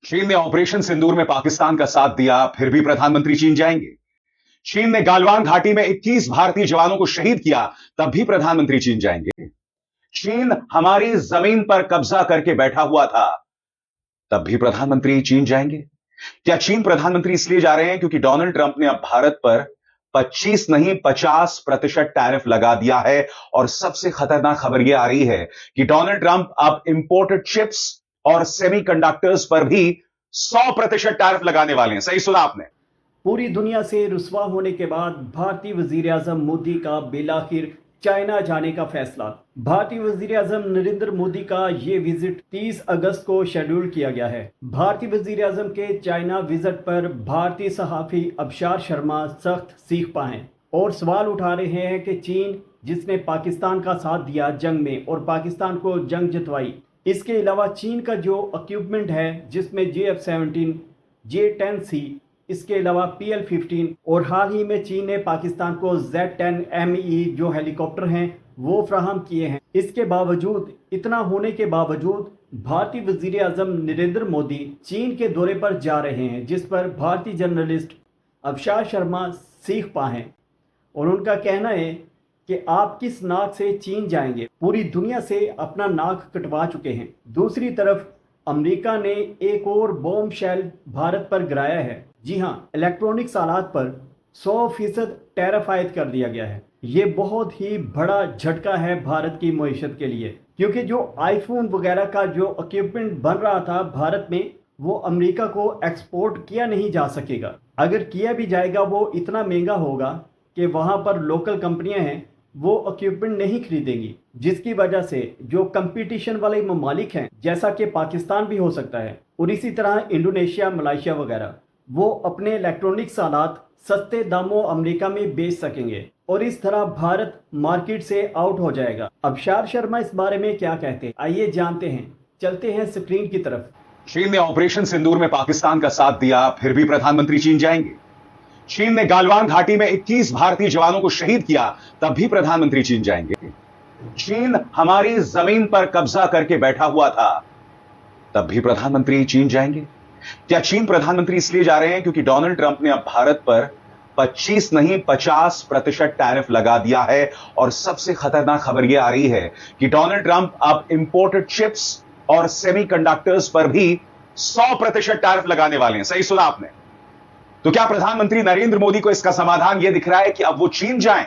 चीन ने ऑपरेशन सिंदूर में पाकिस्तान का साथ दिया, फिर भी प्रधानमंत्री चीन जाएंगे। चीन ने गालवान घाटी में 21 भारतीय जवानों को शहीद किया, तब भी प्रधानमंत्री चीन जाएंगे। चीन हमारी जमीन पर कब्जा करके बैठा हुआ था, तब भी प्रधानमंत्री चीन जाएंगे। क्या चीन प्रधानमंत्री इसलिए जा रहे हैं क्योंकि डोनाल्ड ट्रंप ने अब भारत पर 25 नहीं 50% टैरिफ लगा दिया है। और सबसे खतरनाक खबर यह आ रही है कि डोनाल्ड ट्रंप अब इंपोर्टेड चिप्स और सेमीकंडक्टर्स पर भी 100% टैरिफ लगाने वाले हैं। सही सुना आपने। पूरी दुनिया से रुस्वा होने के बाद भारतीय वजीर आजम मोदी का बिलाखिर चाइना जाने का फैसला। भारतीय वजीर आजम नरेंद्र मोदी का ये विजिट 30 अगस्त को शेड्यूल किया गया है। भारतीय वजीर आजम के चाइना विजिट पर भारतीय सहाफ़ी अबशार शर्मा सख्त सीखपा हैं और सवाल उठा रहे हैं कि चीन, जिसने पाकिस्तान का साथ दिया जंग में और पाकिस्तान को जंग जितवाई, इसके अलावा चीन का जो इक्विपमेंट है जिसमें JF-17, J-10C, इसके अलावा PL-15 और हाल ही में चीन ने पाकिस्तान को Z-10ME जो हेलीकॉप्टर हैं वो फ्राहम किए हैं। इसके बावजूद, इतना होने के बावजूद भारतीय वजीर आजम नरेंद्र मोदी चीन के दौरे पर जा रहे हैं, जिस पर भारतीय जर्नलिस्ट अबशार शर्मा सीखपा हैं और उनका कहना है कि आप किस नाक से चीन जाएंगे, पूरी दुनिया से अपना नाक कटवा चुके हैं। दूसरी तरफ अमेरिका ने एक और बॉम्ब शेल भारत पर गिराया है। जी हां, इलेक्ट्रॉनिक्स आलात पर 100% टैरिफ आयद कर दिया गया है। ये बहुत ही बड़ा झटका है भारत की मईशत के लिए, क्योंकि जो आईफोन वगैरह का जो इक्विपमेंट बन रहा था भारत में, वो अमेरिका को एक्सपोर्ट किया नहीं जा सकेगा। अगर किया भी जाएगा वो इतना महंगा होगा कि वहां पर लोकल कंपनियां हैं वो इक्विपमेंट नहीं खरीदेंगी, जिसकी वजह से जो कंपटीशन वाले ममालिक हैं, जैसा कि पाकिस्तान भी हो सकता है और इसी तरह इंडोनेशिया, मलेशिया वगैरह, वो अपने इलेक्ट्रॉनिक्स आलात सस्ते दामों अमेरिका में बेच सकेंगे और इस तरह भारत मार्केट से आउट हो जाएगा। अबशार शर्मा इस बारे में क्या कहते हैं, आइए जानते हैं। चलते हैं स्क्रीन की तरफ। चीन ने ऑपरेशन सिंदूर में पाकिस्तान का साथ दिया, फिर भी प्रधानमंत्री चीन जाएंगे। चीन ने गालवान घाटी में 21 भारतीय जवानों को शहीद किया, तब भी प्रधानमंत्री चीन जाएंगे। चीन हमारी जमीन पर कब्जा करके बैठा हुआ था, तब भी प्रधानमंत्री चीन जाएंगे। क्या चीन प्रधानमंत्री इसलिए जा रहे हैं क्योंकि डोनाल्ड ट्रंप ने अब भारत पर 25 नहीं 50% टैरिफ लगा दिया है। और सबसे खतरनाक खबर यह आ रही है कि डोनाल्ड ट्रंप अब इंपोर्टेड चिप्स और सेमीकंडक्टर्स पर भी 100% टैरिफ लगाने वाले हैं। सही सुना आपने। तो क्या प्रधानमंत्री नरेंद्र मोदी को इसका समाधान यह दिख रहा है कि अब वो चीन जाएं?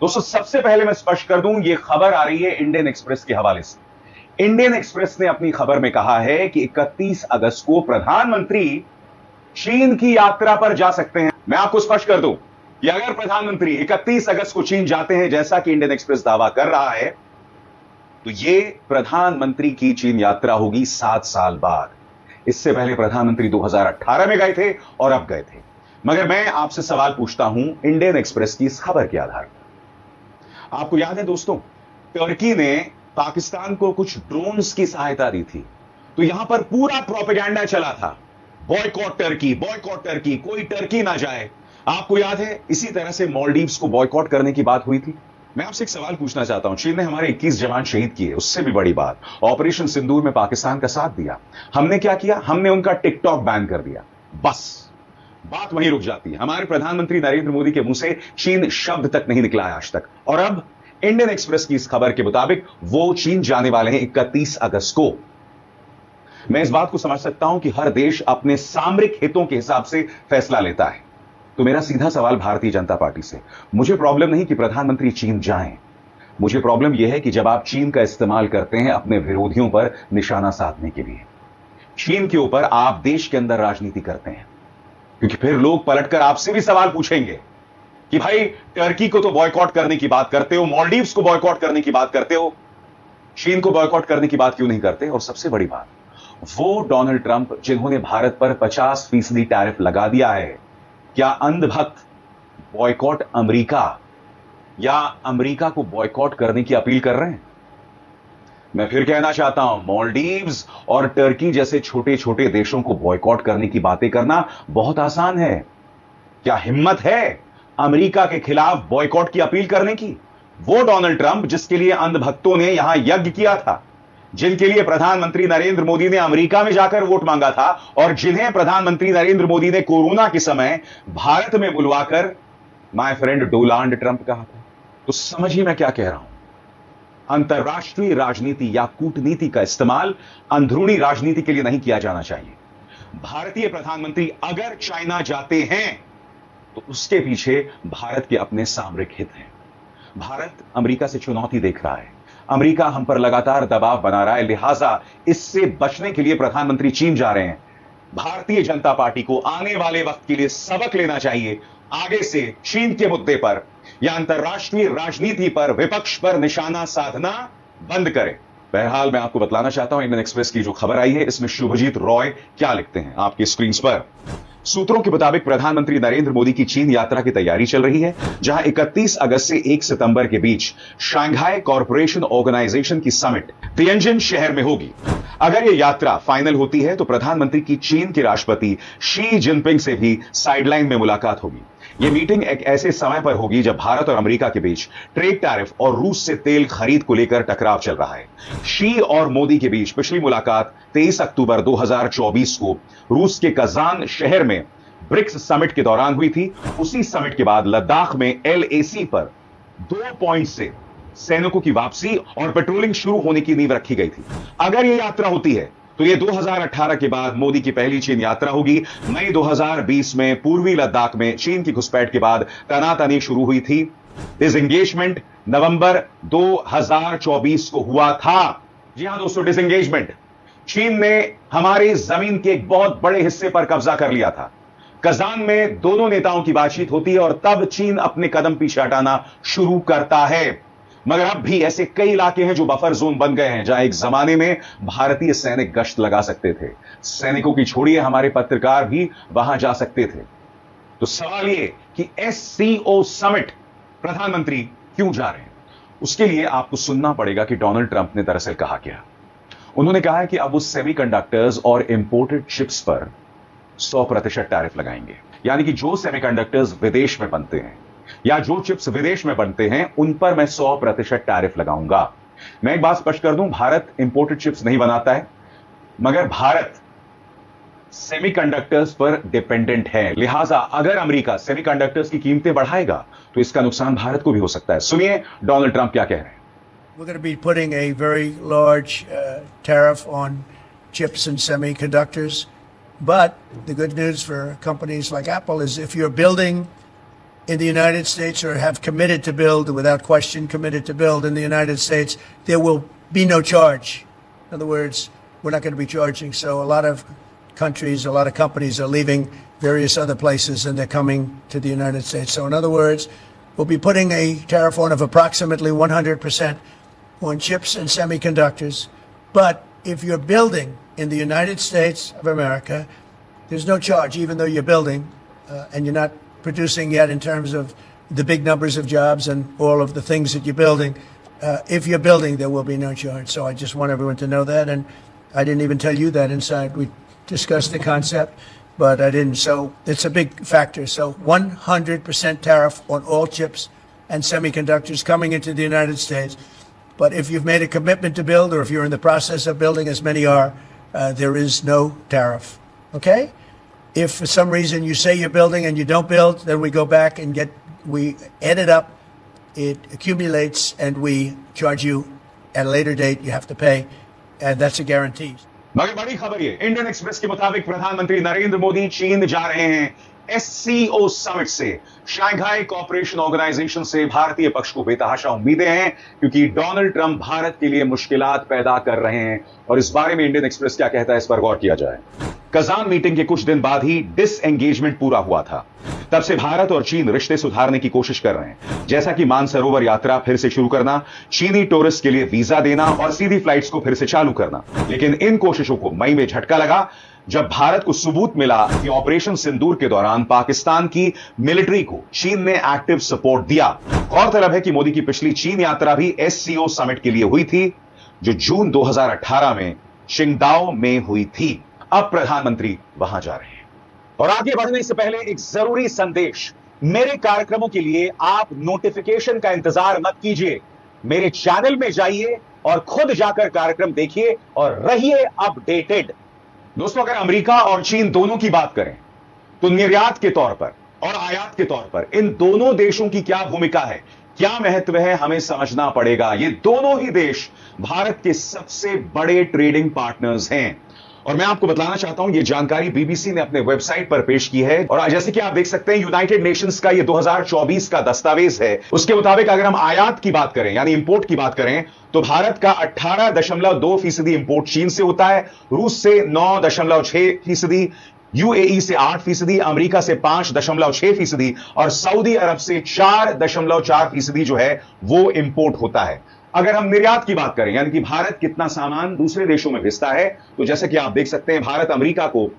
दोस्तों, सबसे पहले मैं स्पष्ट कर दूं, यह खबर आ रही है इंडियन एक्सप्रेस के हवाले से। इंडियन एक्सप्रेस ने अपनी खबर में कहा है कि 31 अगस्त को प्रधानमंत्री चीन की यात्रा पर जा सकते हैं। मैं आपको स्पष्ट कर दूं कि अगर प्रधानमंत्री 31 अगस्त को चीन जाते हैं, जैसा कि इंडियन एक्सप्रेस दावा कर रहा है, तो यह प्रधानमंत्री की चीन यात्रा होगी 7 साल बाद। इससे पहले प्रधानमंत्री 2018 में गए थे और अब गए थे। मगर मैं आपसे सवाल पूछता हूं इंडियन एक्सप्रेस की इस खबर के आधार पर। आपको याद है दोस्तों, टर्की ने पाकिस्तान को कुछ ड्रोन्स की सहायता दी थी, तो यहां पर पूरा प्रोपेगेंडा चला था, बॉयकॉट टर्की, बॉयकॉट टर्की, कोई टर्की ना जाए। आपको याद है, इसी तरह से मालदीव्स को बॉयकॉट करने की बात हुई थी। मैं आपसे एक सवाल पूछना चाहता हूं, चीन ने हमारे 21 जवान शहीद किए, उससे भी बड़ी बात, ऑपरेशन सिंदूर में पाकिस्तान का साथ दिया। हमने क्या किया? हमने उनका टिकटॉक बैन कर दिया। बस बात वहीं रुक जाती है। हमारे प्रधानमंत्री नरेंद्र मोदी के मुंह से चीन शब्द तक नहीं निकला है आज तक। और अब इंडियन एक्सप्रेस की इस खबर के मुताबिक वो चीन जाने वाले हैं 31 अगस्त को। मैं इस बात को समझ सकता हूं कि हर देश अपने सामरिक हितों के हिसाब से फैसला लेता है। तो मेरा सीधा सवाल भारतीय जनता पार्टी से, मुझे प्रॉब्लम नहीं कि प्रधानमंत्री चीन जाएं, मुझे प्रॉब्लम यह है कि जब आप चीन का इस्तेमाल करते हैं अपने विरोधियों पर निशाना साधने के लिए, चीन के ऊपर आप देश के अंदर राजनीति करते हैं, क्योंकि फिर लोग पलटकर आपसे भी सवाल पूछेंगे कि भाई टर्की को तो बॉयकॉट करने की बात करते हो, मालदीव्स को बॉयकॉट करने की बात करते हो, चीन को बॉयकॉट करने की बात क्यों नहीं करते? और सबसे बड़ी बात, वो डोनाल्ड ट्रंप जिन्होंने भारत पर 50% टैरिफ लगा दिया है, क्या अंधभक्त बॉयकॉट अमेरिका या अमेरिका को बॉयकॉट करने की अपील कर रहे हैं? मैं फिर कहना चाहता हूं, मालदीव्स और टर्की जैसे छोटे छोटे देशों को बॉयकॉट करने की बातें करना बहुत आसान है। क्या हिम्मत है अमेरिका के खिलाफ बॉयकॉट की अपील करने की? वो डोनाल्ड ट्रंप जिसके लिए अंधभक्तों ने यहां यज्ञ किया था, जिनके लिए प्रधानमंत्री नरेंद्र मोदी ने अमेरिका में जाकर वोट मांगा था और जिन्हें प्रधानमंत्री नरेंद्र मोदी ने कोरोना के समय भारत में बुलवाकर माय फ्रेंड डोनाल्ड ट्रंप कहा था। तो समझिए मैं क्या कह रहा हूं। अंतरराष्ट्रीय राजनीति या कूटनीति का इस्तेमाल अंदरूनी राजनीति के लिए नहीं किया जाना चाहिए। भारतीय प्रधानमंत्री अगर चाइना जाते हैं तो उसके पीछे भारत के अपने सामरिक हित हैं। भारत अमेरिका से चुनौती देख रहा है, अमेरिका हम पर लगातार दबाव बना रहा है, लिहाजा इससे बचने के लिए प्रधानमंत्री चीन जा रहे हैं। भारतीय जनता पार्टी को आने वाले वक्त के लिए सबक लेना चाहिए। आगे से चीन के मुद्दे पर या अंतरराष्ट्रीय राजनीति पर विपक्ष पर निशाना साधना बंद करें। बहरहाल मैं आपको बतलाना चाहता हूं इंडियन एक्सप्रेस की जो खबर आई है इसमें शुभजीत रॉय क्या लिखते हैं आपकी स्क्रीन पर। सूत्रों के मुताबिक प्रधानमंत्री नरेंद्र मोदी की चीन यात्रा की तैयारी चल रही है, जहां 31 अगस्त से 1 सितंबर के बीच शंघाई कॉरपोरेशन ऑर्गेनाइजेशन की समिट तिएनजिन शहर में होगी। अगर यह यात्रा फाइनल होती है तो प्रधानमंत्री की चीन के राष्ट्रपति शी जिनपिंग से भी साइडलाइन में मुलाकात होगी। यह मीटिंग एक ऐसे समय पर होगी जब भारत और अमेरिका के बीच ट्रेड टैरिफ और रूस से तेल खरीद को लेकर टकराव चल रहा है। शी और मोदी के बीच पिछली मुलाकात 23 अक्टूबर 2024 को रूस के कजान शहर में ब्रिक्स समिट के दौरान हुई थी। उसी समिट के बाद लद्दाख में LAC पर 2 पॉइंट से सैनिकों की वापसी और पेट्रोलिंग शुरू होने की नींव रखी गई थी। अगर यह यात्रा होती है तो यह 2018 के बाद मोदी की पहली चीन यात्रा होगी। मई 2020 में पूर्वी लद्दाख में चीन की घुसपैठ के बाद तनातनी शुरू हुई थी। डिसएंगेजमेंट नवंबर 2024 को हुआ था। जी हां दोस्तों, डिसएंगेजमेंट। चीन ने हमारी जमीन के एक बहुत बड़े हिस्से पर कब्जा कर लिया था। कजान में दोनों नेताओं की बातचीत होती है और तब चीन अपने कदम पीछे हटाना शुरू करता है। मगर अब भी ऐसे कई इलाके हैं जो बफर जोन बन गए हैं, जहां एक जमाने में भारतीय सैनिक गश्त लगा सकते थे। सैनिकों की छोड़िए, हमारे पत्रकार भी वहां जा सकते थे। तो सवाल यह कि SCO समिट प्रधानमंत्री क्यों जा रहे हैं, उसके लिए आपको सुनना पड़ेगा कि डोनाल्ड ट्रंप ने दरअसल कहा क्या। उन्होंने कहा है कि अब वो सेमीकंडक्टर्स और इंपोर्टेड चिप्स पर 100% टैरिफ लगाएंगे। यानी कि जो सेमीकंडक्टर्स विदेश में बनते हैं या जो चिप्स विदेश में बनते हैं उन पर मैं 100% टैरिफ लगाऊंगा। मैं एक बात स्पष्ट कर दूं, भारत इंपोर्टेड चिप्स नहीं बनाता है, मगर भारत सेमीकंडक्टर्स पर डिपेंडेंट है। लिहाजा अगर अमेरिका सेमीकंडक्टर्स की कीमतें बढ़ाएगा तो इसका नुकसान भारत को भी हो सकता है। सुनिए डोनाल्ड ट्रंप क्या कह रहे हैं। We're going to be putting a very large tariff on chips and semiconductors. But the good news for companies like Apple is if you're building in the United States or have committed to build, without question committed to build in the United States, there will be no charge. In other words, we're not going to be charging. So a lot of countries, a lot of companies are leaving various other places and they're coming to the United States. So in other words, we'll be putting a tariff on of approximately 100% on chips and semiconductors. But if you're building in the United States of America, there's no charge, even though you're building and you're not producing yet in terms of the big numbers of jobs and all of the things that you're building. If you're building, there will be no charge. So I just want everyone to know that. And I didn't even tell you that inside. We discussed the concept, but I didn't. So it's a big factor. So 100% tariff on all chips and semiconductors coming into the United States. But if you've made a commitment to build, or if you're in the process of building, as many are, there is no tariff. Okay? If for some reason you say you're building and you don't build, then we go back and we add it up, it accumulates, and we charge you at a later date. You have to pay, and that's a guarantee. मगर बड़ी खबर ये, Indian express के मुताबिक प्रधानमंत्री नरेंद्र मोदी चीन जा रहे हैं। SCO समिट से, शंघाई कॉपरेशन ऑर्गेनाइजेशन से भारतीय पक्ष को बेतहाशा उम्मीदें हैं, क्योंकि डोनाल्ड ट्रंप भारत के लिए मुश्किलात पैदा कर रहे हैं। और इस बारे में इंडियन एक्सप्रेस क्या कहता है, इस पर गौर किया जाए। कजान मीटिंग के कुछ दिन बाद ही डिसएंगेजमेंट पूरा हुआ था। तब से भारत और चीन रिश्ते सुधारने की कोशिश कर रहे हैं, जैसा कि मानसरोवर यात्रा फिर से शुरू करना, चीनी टूरिस्ट के लिए वीजा देना और सीधी फ्लाइट्स को फिर से चालू करना। लेकिन इन कोशिशों को मई में झटका लगा, जब भारत को सबूत मिला कि ऑपरेशन सिंदूर के दौरान पाकिस्तान की मिलिट्री को चीन ने एक्टिव सपोर्ट दिया। गौरतलब है कि मोदी की पिछली चीन यात्रा भी SCO समिट के लिए हुई थी, जो जून 2018 में शिंगदाओ में हुई थी। अब प्रधानमंत्री वहां जा रहे हैं। और आगे बढ़ने से पहले एक जरूरी संदेश, मेरे कार्यक्रमों के लिए आप नोटिफिकेशन का इंतजार मत कीजिए। मेरे चैनल में जाइए और खुद जाकर कार्यक्रम देखिए और रहिए अपडेटेड। दोस्तों, अगर अमेरिका और चीन दोनों की बात करें तो निर्यात के तौर पर और आयात के तौर पर इन दोनों देशों की क्या भूमिका है, क्या महत्व है, हमें समझना पड़ेगा। ये दोनों ही देश भारत के सबसे बड़े ट्रेडिंग पार्टनर्स हैं और मैं आपको बताना चाहता हूं, यह जानकारी बीबीसी ने अपने वेबसाइट पर पेश की है। और जैसे कि आप देख सकते हैं, यूनाइटेड नेशंस का यह 2024 का दस्तावेज है। उसके मुताबिक अगर हम आयात की बात करें यानी इंपोर्ट की बात करें तो भारत का 18.2% इंपोर्ट चीन से होता है, रूस से 9.6%, यूएई से 8%, अमेरिका से 5.6% और सऊदी अरब से 4.4% जो है वो इंपोर्ट होता है। अगर हम निर्यात की बात करें यानी कि भारत कितना सामान दूसरे देशों में भेजता है, तो जैसे कि आप देख सकते हैं, भारत अमेरिका को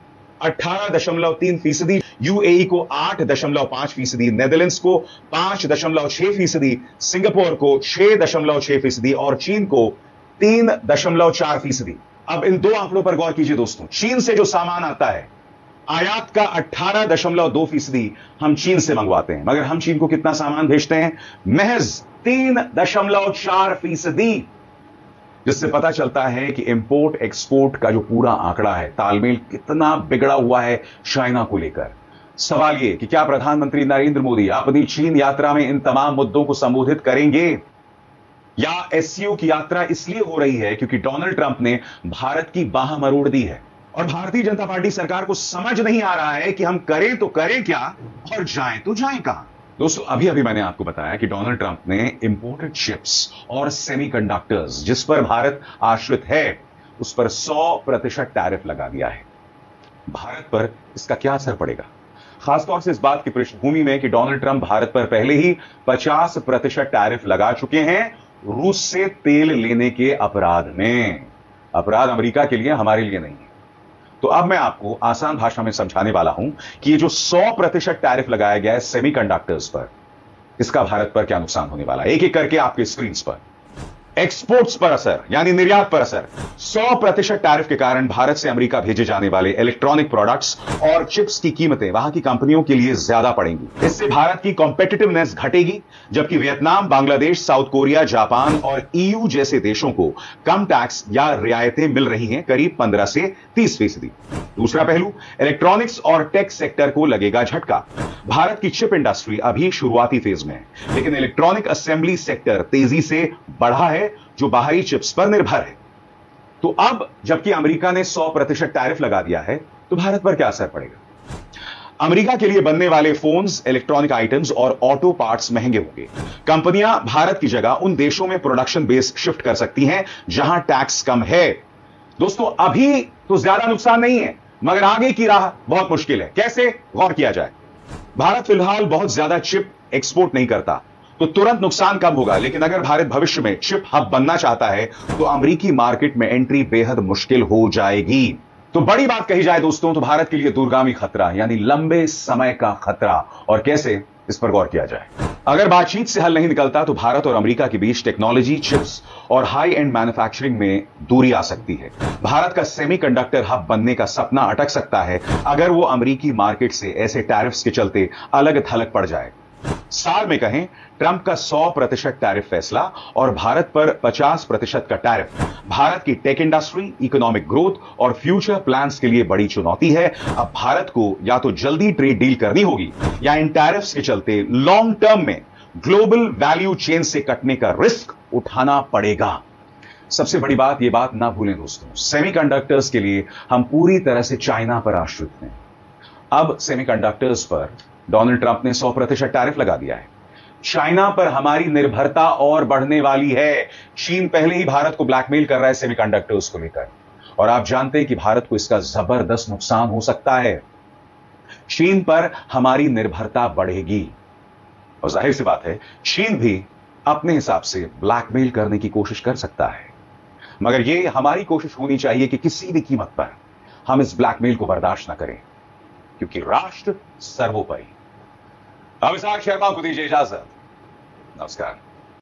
18.3%, यूएई को 8.5%, नेदरलैंड्स को 5.6%, सिंगापुर को 6.6% और चीन को 3.4%। अब इन दो आंकड़ों पर गौर कीजिए दोस्तों। चीन से जो सामान आता है, आयात का 18.2% हम चीन से मंगवाते हैं, मगर हम चीन को कितना सामान भेजते हैं? महज 3.4%, जिससे पता चलता है कि इंपोर्ट एक्सपोर्ट का जो पूरा आंकड़ा है, तालमेल कितना बिगड़ा हुआ है चाइना को लेकर। सवाल यह कि क्या प्रधानमंत्री नरेंद्र मोदी अपनी चीन यात्रा में इन तमाम मुद्दों को संबोधित करेंगे, या एससीओ की यात्रा इसलिए हो रही है क्योंकि डोनाल्ड ट्रंप ने भारत की बाह मरोड़ दी है और भारतीय जनता पार्टी सरकार को समझ नहीं आ रहा है कि हम करें तो करें क्या और जाएं तो जाएं कहां। दोस्तों, अभी अभी मैंने आपको बताया कि डोनाल्ड ट्रंप ने इंपोर्टेड चिप्स और सेमीकंडक्टर्स जिस पर भारत आश्रित है, उस पर 100% टैरिफ लगा दिया है। भारत पर इसका क्या असर पड़ेगा, खासतौर से इस बात की पृष्ठभूमि में कि डोनाल्ड ट्रंप भारत पर पहले ही 50% टैरिफ लगा चुके हैं रूस से तेल लेने के अपराध में। अपराध अमेरिका के लिए, हमारे लिए नहीं है। तो अब मैं आपको आसान भाषा में समझाने वाला हूं कि ये जो 100% टैरिफ लगाया गया है सेमीकंडक्टर्स पर, इसका भारत पर क्या नुकसान होने वाला है। एक एक करके आपके स्क्रीन पर। एक्सपोर्ट्स पर असर यानी निर्यात पर असर। 100% टैरिफ के कारण भारत से अमेरिका भेजे जाने वाले इलेक्ट्रॉनिक प्रोडक्ट्स और चिप्स की कीमतें वहां की कंपनियों के लिए ज्यादा पड़ेंगी। इससे भारत की कॉम्पिटिटिवनेस घटेगी, जबकि Vietnam, Bangladesh, south Korea, Japan और ईयू जैसे देशों को कम टैक्स या रियायतें मिल रही हैं, करीब 15 से 30%। दूसरा पहलू, इलेक्ट्रॉनिक्स और टेक सेक्टर को लगेगा झटका। भारत की चिप इंडस्ट्री अभी शुरुआती फेज में है, लेकिन इलेक्ट्रॉनिक असेंबली सेक्टर तेजी से बढ़ा है जो बाहरी चिप्स पर निर्भर है। तो अब जबकि अमेरिका ने 100% टैरिफ लगा दिया है, तो भारत पर क्या असर पड़ेगा? अमेरिका के लिए बनने वाले फोन्स, इलेक्ट्रॉनिक आइटम्स और ऑटो पार्ट्स महंगे होंगे। कंपनियां भारत की जगह उन देशों में प्रोडक्शन बेस शिफ्ट कर सकती हैं जहां टैक्स कम है। दोस्तों, अभी तो ज्यादा नुकसान नहीं है, मगर आगे की राह बहुत मुश्किल है। कैसे, गौर किया जाए। भारत फिलहाल बहुत ज्यादा चिप एक्सपोर्ट नहीं करता, तो तुरंत नुकसान कम होगा, लेकिन अगर भारत भविष्य में चिप हब बनना चाहता है तो अमेरिकी मार्केट में एंट्री बेहद मुश्किल हो जाएगी। तो बड़ी बात कही जाए दोस्तों, तो भारत के लिए दूरगामी खतरा यानी लंबे समय का खतरा। और कैसे, इस पर गौर किया जाए। अगर बातचीत से हल नहीं निकलता तो भारत और अमेरिका के बीच टेक्नोलॉजी, चिप्स और हाई एंड मैन्युफैक्चरिंग में दूरी आ सकती है। भारत का सेमीकंडक्टर हब बनने का सपना अटक सकता है अगर वो अमेरिकी मार्केट से ऐसे टैरिफ्स के चलते अलग थलग पड़ जाए। सार में कहें, ट्रंप का 100% टैरिफ फैसला और भारत पर 50% का टैरिफ भारत की टेक इंडस्ट्री, इकोनॉमिक ग्रोथ और फ्यूचर प्लान्स के लिए बड़ी चुनौती है। अब भारत को या तो जल्दी ट्रेड डील करनी होगी या इन टैरिफ्स के चलते लॉन्ग टर्म में ग्लोबल वैल्यू चेन से कटने का रिस्क उठाना पड़ेगा। सबसे बड़ी बात, यह बात ना भूलें दोस्तों, सेमीकंडक्टर्स के लिए हम पूरी तरह से चाइना पर आश्रित हैं। अब सेमीकंडक्टर्स पर डोनाल्ड ट्रंप ने 100% टैरिफ लगा दिया है। चाइना पर हमारी निर्भरता और बढ़ने वाली है। चीन पहले ही भारत को ब्लैकमेल कर रहा है सेमीकंडक्टर्स को लेकर, और आप जानते हैं कि भारत को इसका जबरदस्त नुकसान हो सकता है। चीन पर हमारी निर्भरता बढ़ेगी और जाहिर सी बात है, चीन भी अपने हिसाब से ब्लैकमेल करने की कोशिश कर सकता है, मगर यह हमारी कोशिश होनी चाहिए कि किसी भी कीमत पर हम इस ब्लैकमेल को बर्दाश्त न करें, क्योंकि राष्ट्र सर्वोपरि। अभिषेक शर्मा को दीजिए इजाजत। नमस्कार।